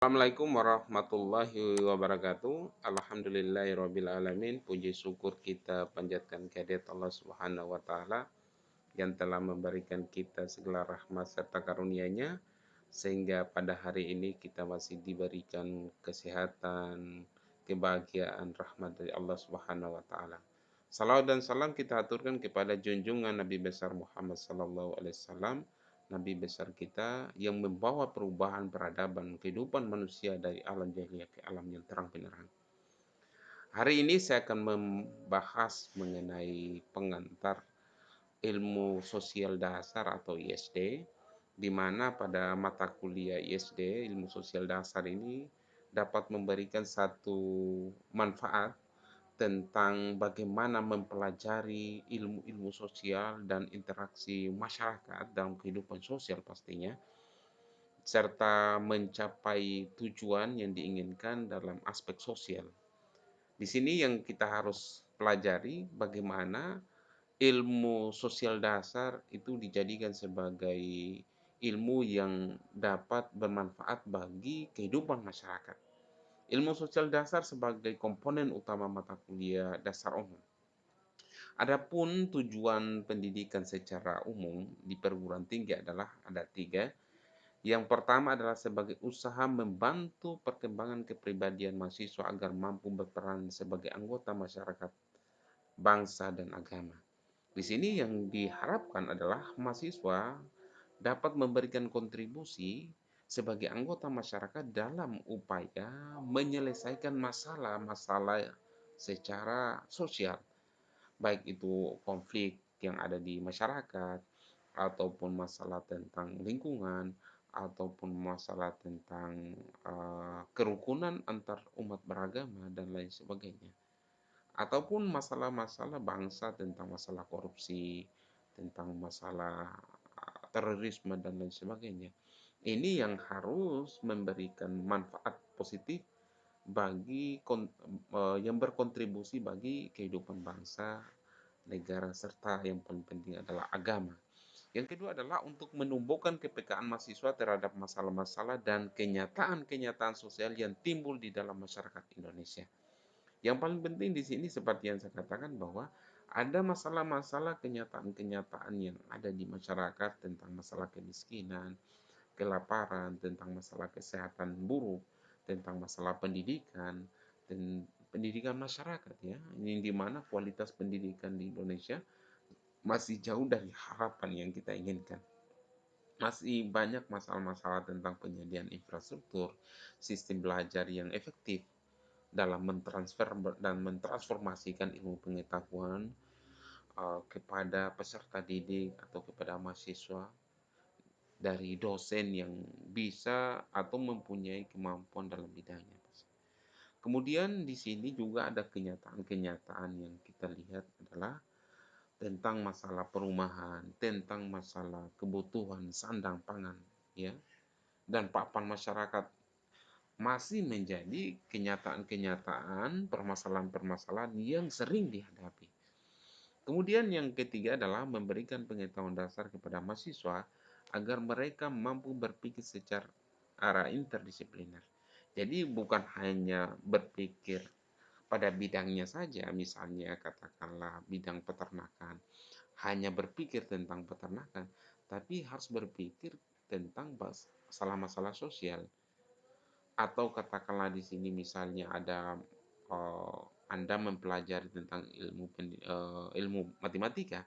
Assalamualaikum warahmatullahi wabarakatuh. Alhamdulillahirrabbilalamin. Puji syukur kita panjatkan kehadirat Allah Subhanahu wa Ta'ala yang telah memberikan kita segala rahmat serta karunia-Nya, sehingga pada hari ini kita masih diberikan kesehatan, kebahagiaan, rahmat dari Allah Subhanahu wa Ta'ala. Salawat dan salam kita aturkan kepada junjungan Nabi besar Muhammad sallallahu alaihi wasallam, Nabi besar kita yang membawa perubahan peradaban kehidupan manusia dari alam jahiliyah ke alam yang terang benderang. Hari ini saya akan membahas mengenai pengantar ilmu sosial dasar atau ISD, di mana pada mata kuliah ISD, ilmu sosial dasar ini dapat memberikan satu manfaat tentang bagaimana mempelajari ilmu-ilmu sosial dan interaksi masyarakat dalam kehidupan sosial pastinya, serta mencapai tujuan yang diinginkan dalam aspek sosial. Di sini yang kita harus pelajari bagaimana ilmu sosial dasar itu dijadikan sebagai ilmu yang dapat bermanfaat bagi kehidupan masyarakat. Ilmu sosial dasar sebagai komponen utama mata kuliah dasar umum. Adapun tujuan pendidikan secara umum di perguruan tinggi adalah ada tiga. Yang pertama adalah sebagai usaha membantu perkembangan kepribadian mahasiswa agar mampu berperan sebagai anggota masyarakat, bangsa, dan agama. Di sini yang diharapkan adalah mahasiswa dapat memberikan kontribusi sebagai anggota masyarakat dalam upaya menyelesaikan masalah-masalah secara sosial, baik itu konflik yang ada di masyarakat, ataupun masalah tentang lingkungan, ataupun masalah tentang kerukunan antar umat beragama, dan lain sebagainya. Ataupun masalah-masalah bangsa tentang masalah korupsi, tentang masalah terorisme, dan lain sebagainya. Ini yang harus memberikan manfaat positif bagi yang berkontribusi bagi kehidupan bangsa, negara, serta yang paling penting adalah agama. Yang kedua adalah untuk menumbuhkan kepekaan mahasiswa terhadap masalah-masalah dan kenyataan-kenyataan sosial yang timbul di dalam masyarakat Indonesia. Yang paling penting di sini seperti yang saya katakan bahwa ada masalah-masalah kenyataan-kenyataan yang ada di masyarakat tentang masalah kemiskinan, kelaparan, tentang masalah kesehatan buruk, tentang masalah pendidikan, dan pendidikan masyarakat ya. Ini di mana kualitas pendidikan di Indonesia masih jauh dari harapan yang kita inginkan. Masih banyak masalah-masalah tentang penyediaan infrastruktur, sistem belajar yang efektif dalam mentransfer dan mentransformasikan ilmu pengetahuan kepada peserta didik atau kepada mahasiswa dari dosen yang bisa atau mempunyai kemampuan dalam bidangnya. Kemudian di sini juga ada kenyataan-kenyataan yang kita lihat adalah tentang masalah perumahan, tentang masalah kebutuhan sandang pangan, ya, dan papan masyarakat masih menjadi kenyataan-kenyataan permasalahan-permasalahan yang sering dihadapi. Kemudian yang ketiga adalah memberikan pengetahuan dasar kepada mahasiswa agar mereka mampu berpikir secara arah interdisipliner. Jadi bukan hanya berpikir pada bidangnya saja, misalnya katakanlah bidang peternakan, hanya berpikir tentang peternakan, tapi harus berpikir tentang masalah-masalah sosial. Atau katakanlah di sini misalnya ada Anda mempelajari tentang ilmu matematika,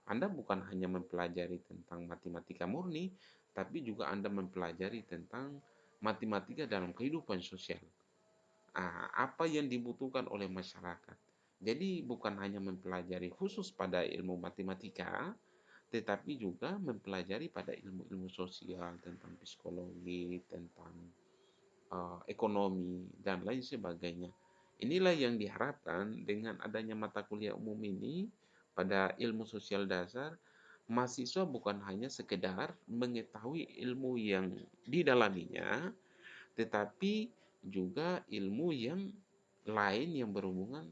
Anda bukan hanya mempelajari tentang matematika murni, tapi juga Anda mempelajari tentang matematika dalam kehidupan sosial. Apa yang dibutuhkan oleh masyarakat. Jadi bukan hanya mempelajari khusus pada ilmu matematika, tetapi juga mempelajari pada ilmu-ilmu sosial tentang psikologi, tentang ekonomi, dan lain sebagainya. Inilah yang diharapkan dengan adanya mata kuliah umum ini pada ilmu sosial dasar, mahasiswa bukan hanya sekedar mengetahui ilmu yang didalaminya, tetapi juga ilmu yang lain yang berhubungan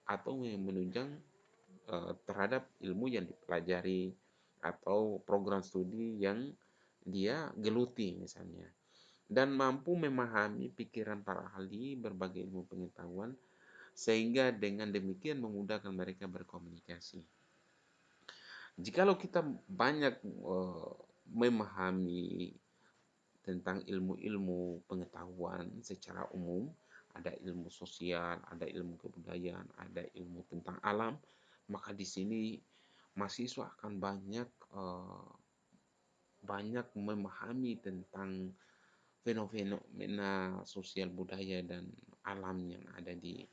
atau yang menunjang terhadap ilmu yang dipelajari atau program studi yang dia geluti misalnya. dan mampu memahami pikiran para ahli berbagai ilmu pengetahuan sehingga dengan demikian memudahkan mereka berkomunikasi. Jikalau kita banyak memahami tentang ilmu-ilmu pengetahuan secara umum, ada ilmu sosial, ada ilmu kebudayaan, ada ilmu tentang alam, maka di sini mahasiswa akan banyak memahami tentang fenomena sosial budaya dan alam yang ada di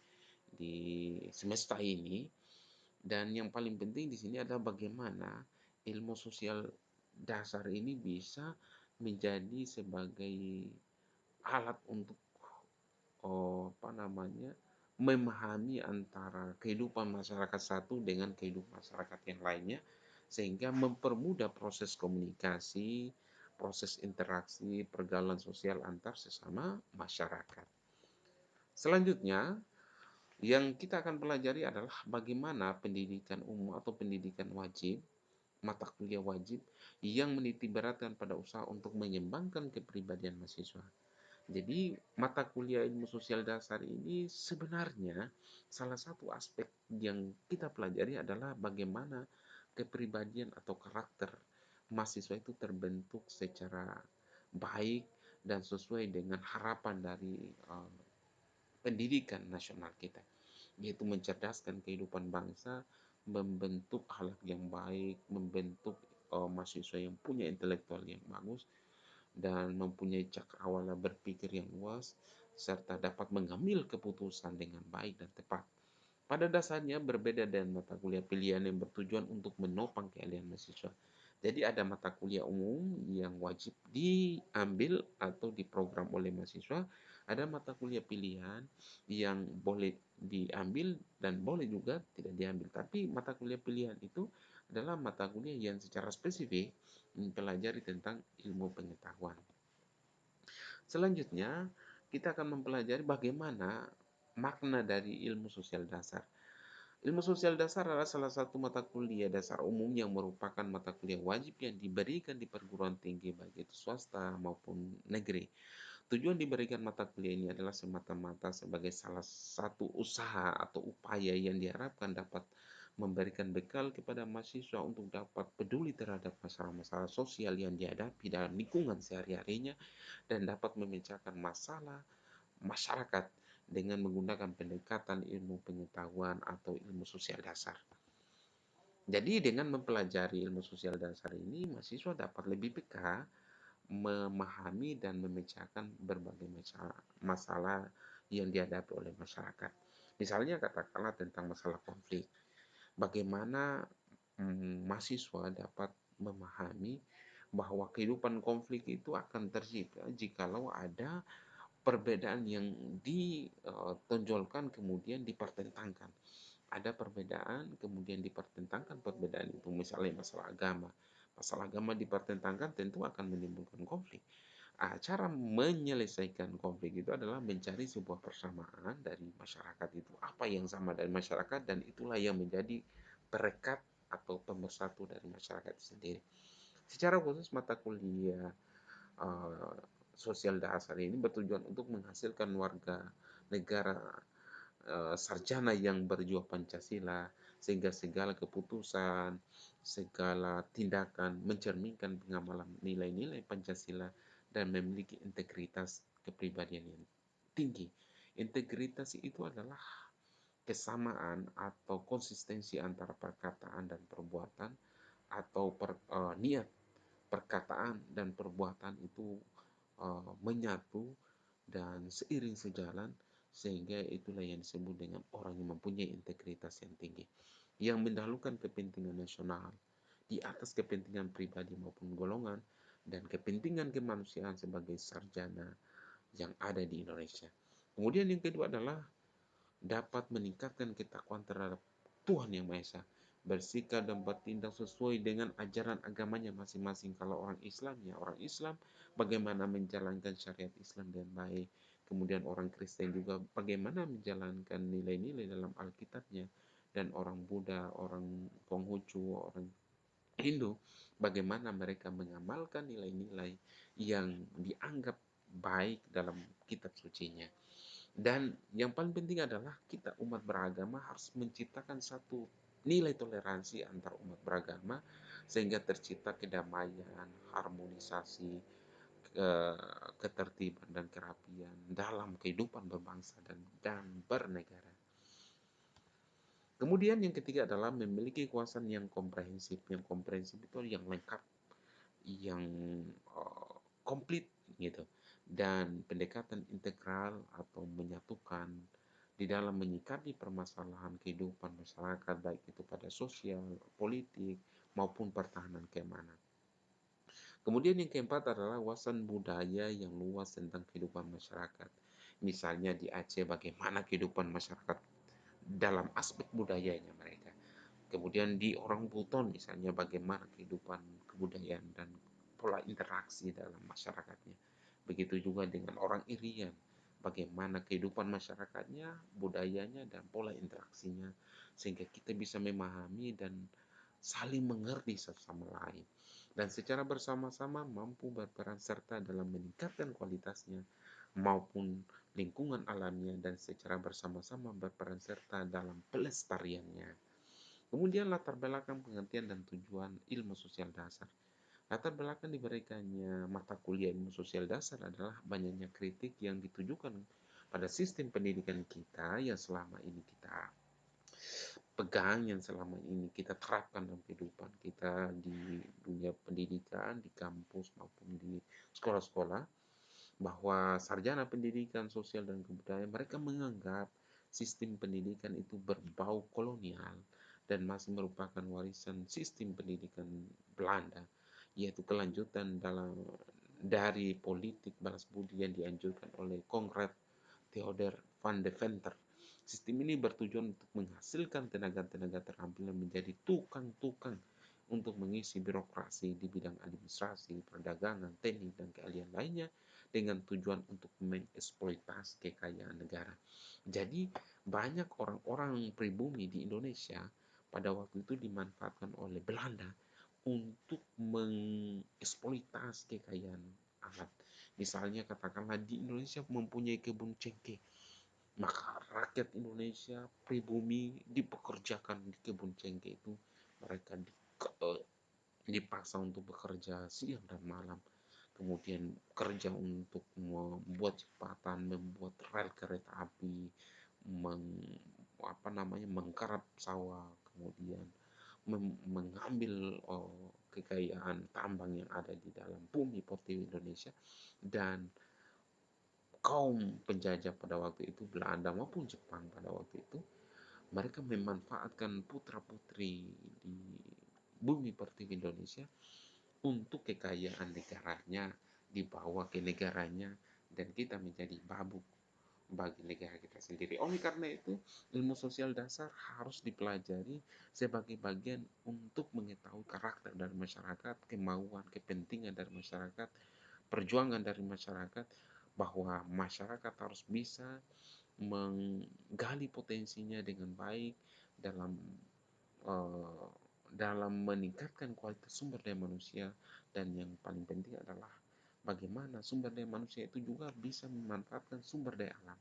semesta ini. Dan yang paling penting di sini adalah bagaimana ilmu sosial dasar ini bisa menjadi sebagai alat untuk apa namanya, memahami antara kehidupan masyarakat satu dengan kehidupan masyarakat yang lainnya, sehingga mempermudah proses komunikasi, proses interaksi, pergaulan sosial antar sesama masyarakat. Selanjutnya, yang kita akan pelajari adalah bagaimana pendidikan umum atau pendidikan wajib, mata kuliah wajib, yang menitikberatkan pada usaha untuk mengembangkan kepribadian mahasiswa. Jadi mata kuliah ilmu sosial dasar ini sebenarnya salah satu aspek yang kita pelajari adalah bagaimana kepribadian atau karakter mahasiswa itu terbentuk secara baik dan sesuai dengan harapan dari pendidikan nasional kita, yaitu mencerdaskan kehidupan bangsa, membentuk akhlak yang baik, membentuk mahasiswa yang punya intelektual yang bagus, dan mempunyai cakrawala berpikir yang luas, serta dapat mengambil keputusan dengan baik dan tepat. Pada dasarnya berbeda dengan mata kuliah pilihan yang bertujuan untuk menopang keahlian mahasiswa. Jadi ada mata kuliah umum yang wajib diambil atau diprogram oleh mahasiswa, ada mata kuliah pilihan yang boleh diambil dan boleh juga tidak diambil. Tapi mata kuliah pilihan itu adalah mata kuliah yang secara spesifik mempelajari tentang ilmu pengetahuan. Selanjutnya, kita akan mempelajari bagaimana makna dari ilmu sosial dasar. Ilmu sosial dasar adalah salah satu mata kuliah dasar umum yang merupakan mata kuliah wajib yang diberikan di perguruan tinggi baik itu swasta maupun negeri. Tujuan diberikan mata kuliah ini adalah semata-mata sebagai salah satu usaha atau upaya yang diharapkan dapat memberikan bekal kepada mahasiswa untuk dapat peduli terhadap masalah-masalah sosial yang dihadapi dalam lingkungan sehari-harinya dan dapat memecahkan masalah masyarakat dengan menggunakan pendekatan ilmu pengetahuan atau ilmu sosial dasar. Jadi dengan mempelajari ilmu sosial dasar ini, mahasiswa dapat lebih peka memahami dan memecahkan berbagai masalah yang dihadapi oleh masyarakat. Misalnya katakanlah tentang masalah konflik. Bagaimana mahasiswa dapat memahami bahwa kehidupan konflik itu akan tercipta jikalau ada perbedaan yang ditonjolkan kemudian dipertentangkan. Ada perbedaan kemudian dipertentangkan perbedaan itu, misalnya masalah agama. Masalah agama dipertentangkan tentu akan menimbulkan konflik. Cara menyelesaikan konflik itu adalah mencari sebuah persamaan dari masyarakat itu. Apa yang sama dari masyarakat dan itulah yang menjadi perekat atau pemersatu dari masyarakat itu sendiri. Secara khusus mata kuliah uh, sosial dasar ini bertujuan untuk menghasilkan warga negara sarjana yang berjuang Pancasila sehingga segala keputusan, segala tindakan mencerminkan pengamalan nilai-nilai Pancasila dan memiliki integritas kepribadian yang tinggi. Integritas itu adalah kesamaan atau konsistensi antara perkataan dan perbuatan atau niat perkataan dan perbuatan itu menyatu dan seiring sejalan sehingga itulah yang disebut dengan orang yang mempunyai integritas yang tinggi yang mendahulukan kepentingan nasional di atas kepentingan pribadi maupun golongan dan kepentingan kemanusiaan sebagai sarjana yang ada di Indonesia. Kemudian yang kedua adalah dapat meningkatkan ketakwaan terhadap Tuhan Yang Maha Esa, bersikap dan bertindak sesuai dengan ajaran agamanya masing-masing. Kalau orang Islam, ya orang Islam bagaimana menjalankan syariat Islam dengan baik. Kemudian orang Kristen juga bagaimana menjalankan nilai-nilai dalam Alkitabnya. Dan orang Buddha, orang Konghucu, orang Hindu, bagaimana mereka mengamalkan nilai-nilai yang dianggap baik dalam kitab sucinya. Dan yang paling penting adalah kita umat beragama harus menciptakan satu nilai toleransi antar umat beragama sehingga tercipta kedamaian, harmonisasi, ketertiban dan kerapian dalam kehidupan berbangsa dan bernegara. Kemudian yang ketiga adalah memiliki kekuasaan yang komprehensif. Yang komprehensif itu yang lengkap, yang komplit gitu. Dan pendekatan integral atau menyatukan di dalam menyikapi permasalahan kehidupan masyarakat baik itu pada sosial, politik maupun pertahanan keamanan. Kemudian yang keempat adalah wawasan budaya yang luas tentang kehidupan masyarakat. Misalnya di Aceh bagaimana kehidupan masyarakat dalam aspek budayanya mereka. Kemudian di orang Buton misalnya bagaimana kehidupan kebudayaan dan pola interaksi dalam masyarakatnya. Begitu juga dengan orang Irian, bagaimana kehidupan masyarakatnya, budayanya, dan pola interaksinya, sehingga kita bisa memahami dan saling mengerti satu sama lain. Dan secara bersama-sama mampu berperan serta dalam meningkatkan kualitasnya maupun lingkungan alamnya dan secara bersama-sama berperan serta dalam pelestariannya. Kemudian latar belakang pengertian dan tujuan ilmu sosial dasar. Latar belakang diberikannya mata kuliah ilmu sosial dasar adalah banyaknya kritik yang ditujukan pada sistem pendidikan kita yang selama ini kita pegang, yang selama ini kita terapkan dalam kehidupan kita di dunia pendidikan, di kampus maupun di sekolah-sekolah, bahwa sarjana pendidikan sosial dan kebudayaan mereka menganggap sistem pendidikan itu berbau kolonial dan masih merupakan warisan sistem pendidikan Belanda, yaitu kelanjutan dari politik balas budi yang dianjurkan oleh Kongres Theodor van de Venter. Sistem ini bertujuan untuk menghasilkan tenaga-tenaga terampil yang menjadi tukang-tukang untuk mengisi birokrasi di bidang administrasi, perdagangan, teknik, dan keahlian lainnya dengan tujuan untuk mengeksploitasi kekayaan negara. Jadi banyak orang-orang pribumi di Indonesia pada waktu itu dimanfaatkan oleh Belanda untuk mengeksploitasi kekayaan alam. Misalnya katakanlah di Indonesia mempunyai kebun cengkeh, maka rakyat Indonesia pribumi dipekerjakan di kebun cengkeh itu, mereka dipaksa untuk bekerja siang dan malam, kemudian kerja untuk membuat jembatan, membuat rel kereta api, menggarap sawah, kemudian mengambil kekayaan tambang yang ada di dalam bumi pertiwi Indonesia. Dan kaum penjajah pada waktu itu, Belanda maupun Jepang pada waktu itu, mereka memanfaatkan putra-putri di bumi pertiwi Indonesia untuk kekayaan negaranya dibawa ke negaranya, dan kita menjadi babuk bagi negara kita sendiri. Oleh karena itu, ilmu sosial dasar harus dipelajari sebagai bagian untuk mengetahui karakter dari masyarakat, kemauan, kepentingan dari masyarakat, perjuangan dari masyarakat, bahwa masyarakat harus bisa menggali potensinya dengan baik dalam eh, dalam meningkatkan kualitas sumber daya manusia, dan yang paling penting adalah bagaimana sumber daya manusia itu juga bisa memanfaatkan sumber daya alam,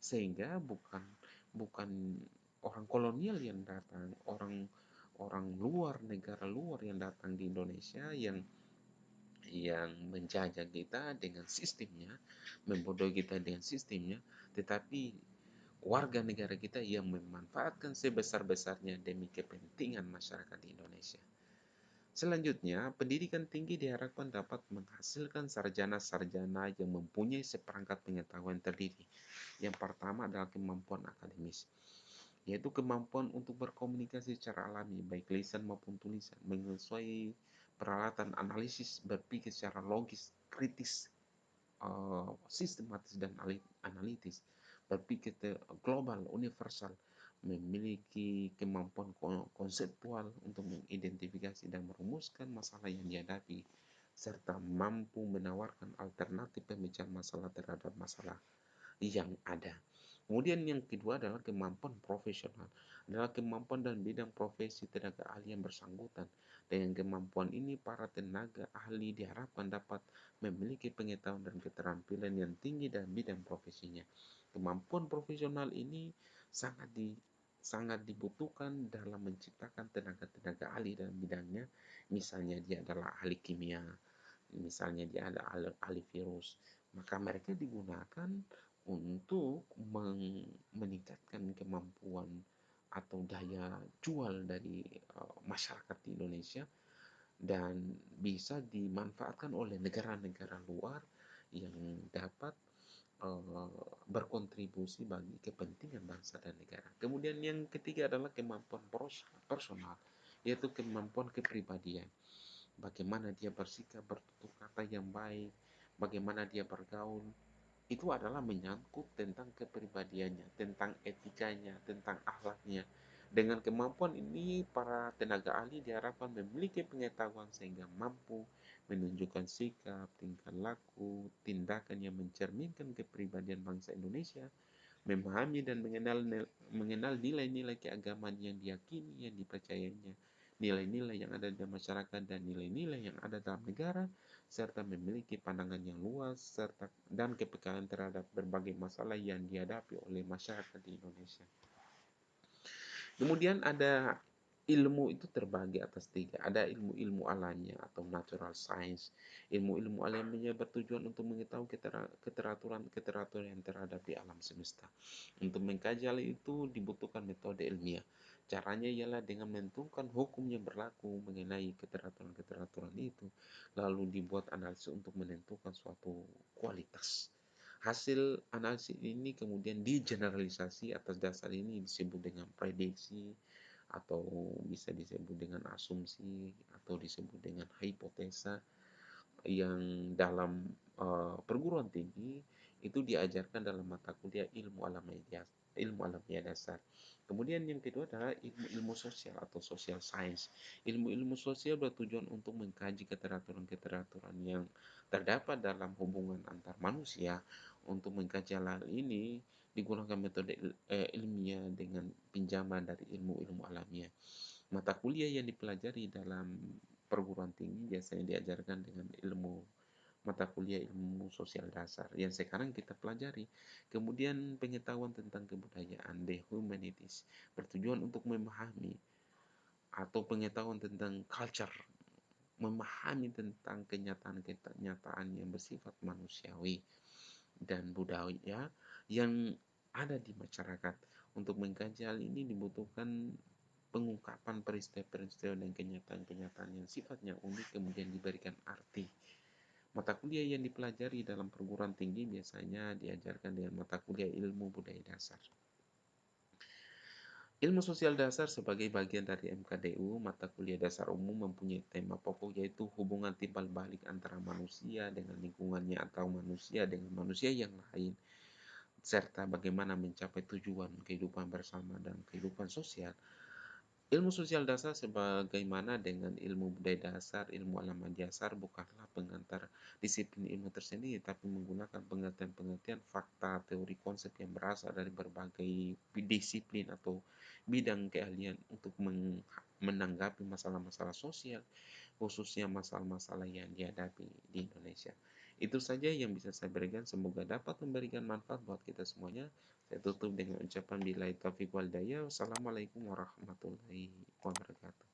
sehingga bukan bukan orang kolonial yang datang, orang orang luar, negara luar yang datang di Indonesia yang menjajah kita dengan sistemnya, membodohi kita dengan sistemnya, tetapi warga negara kita yang memanfaatkan sebesar-besarnya demi kepentingan masyarakat di Indonesia. Selanjutnya, pendidikan tinggi diharapkan dapat menghasilkan sarjana-sarjana yang mempunyai seperangkat pengetahuan terdiri. Yang pertama adalah kemampuan akademis, yaitu kemampuan untuk berkomunikasi secara alami, baik lisan maupun tulisan, menguasai peralatan analisis, berpikir secara logis, kritis, sistematis dan analitis, berpikir global, universal, memiliki kemampuan konseptual untuk mengidentifikasi dan merumuskan masalah yang dihadapi, serta mampu menawarkan alternatif pemecahan masalah terhadap masalah yang ada. Kemudian yang kedua adalah kemampuan profesional, adalah kemampuan dalam bidang profesi tenaga ahli yang bersangkutan. Dengan kemampuan ini, para tenaga ahli diharapkan dapat memiliki pengetahuan dan keterampilan yang tinggi dalam bidang profesinya. Kemampuan profesional ini sangat dibutuhkan dalam menciptakan tenaga-tenaga ahli dalam bidangnya. Misalnya dia adalah ahli kimia, misalnya dia ada ahli virus, maka mereka digunakan untuk meningkatkan kemampuan atau daya jual dari masyarakat di Indonesia, dan bisa dimanfaatkan oleh negara-negara luar yang dapat berkontribusi bagi kepentingan bangsa dan negara. Kemudian yang ketiga adalah kemampuan personal, yaitu kemampuan kepribadian. Bagaimana dia bersikap, bertutur kata yang baik, bagaimana dia bergaul, itu adalah menyangkut tentang kepribadiannya, tentang etikanya, tentang akhlaknya. Dengan kemampuan ini, para tenaga ahli diharapkan memiliki pengetahuan sehingga mampu menunjukkan sikap, tingkah laku, tindakan yang mencerminkan kepribadian bangsa Indonesia, memahami dan mengenal nilai-nilai keagamaan yang diyakini, yang dipercayainya, nilai-nilai yang ada di masyarakat dan nilai-nilai yang ada dalam negara, serta memiliki pandangan yang luas dan kepekaan terhadap berbagai masalah yang dihadapi oleh masyarakat di Indonesia. Kemudian ada ilmu itu terbagi atas tiga. Ada ilmu-ilmu alamiah atau natural science. Ilmu-ilmu alamiah bertujuan untuk mengetahui keteraturan yang terhadap di alam semesta. Untuk mengkaji hal itu dibutuhkan metode ilmiah. Caranya ialah dengan menentukan hukum yang berlaku mengenai keteraturan-keteraturan itu, lalu dibuat analisis untuk menentukan suatu kualitas. Hasil analisis ini kemudian digeneralisasi. Atas dasar ini disebut dengan prediksi, atau bisa disebut dengan asumsi, atau disebut dengan hipotesa, yang dalam perguruan tinggi itu diajarkan dalam mata kuliah ilmu alamiah dasar. Kemudian yang kedua adalah ilmu sosial atau social science. Ilmu-ilmu sosial bertujuan untuk mengkaji keteraturan-keteraturan yang terdapat dalam hubungan antar manusia. Untuk mengkaji hal ini digunakan metode ilmiah dengan pinjaman dari ilmu-ilmu alamiah. Mata kuliah yang dipelajari dalam perguruan tinggi biasanya diajarkan dengan mata kuliah ilmu sosial dasar yang sekarang kita pelajari. Kemudian pengetahuan tentang kebudayaan, the humanities, bertujuan untuk memahami, atau pengetahuan tentang culture, memahami tentang kenyataan-kenyataan yang bersifat manusiawi dan budaya yang ada di masyarakat. Untuk mengkaji hal ini dibutuhkan pengungkapan peristiwa-peristiwa dan kenyataan-kenyataan yang sifatnya unik kemudian diberikan arti. Mata kuliah yang dipelajari dalam perguruan tinggi biasanya diajarkan dengan mata kuliah ilmu budaya dasar. Ilmu sosial dasar sebagai bagian dari MKDU, mata kuliah dasar umum, mempunyai tema pokok yaitu hubungan timbal balik antara manusia dengan lingkungannya atau manusia dengan manusia yang lain, serta bagaimana mencapai tujuan kehidupan bersama dan kehidupan sosial. Ilmu sosial dasar sebagaimana dengan ilmu budaya dasar, ilmu alam dasar bukanlah pengantar disiplin ilmu tersendiri, tapi menggunakan pengertian-pengertian fakta, teori, konsep yang berasal dari berbagai disiplin atau bidang keahlian untuk menanggapi masalah-masalah sosial, khususnya masalah-masalah yang dihadapi di Indonesia. Itu saja yang bisa saya berikan, semoga dapat memberikan manfaat buat kita semuanya. Saya tutup dengan ucapan billahi taufiq wal hidayah. Wassalamualaikum warahmatullahi wabarakatuh.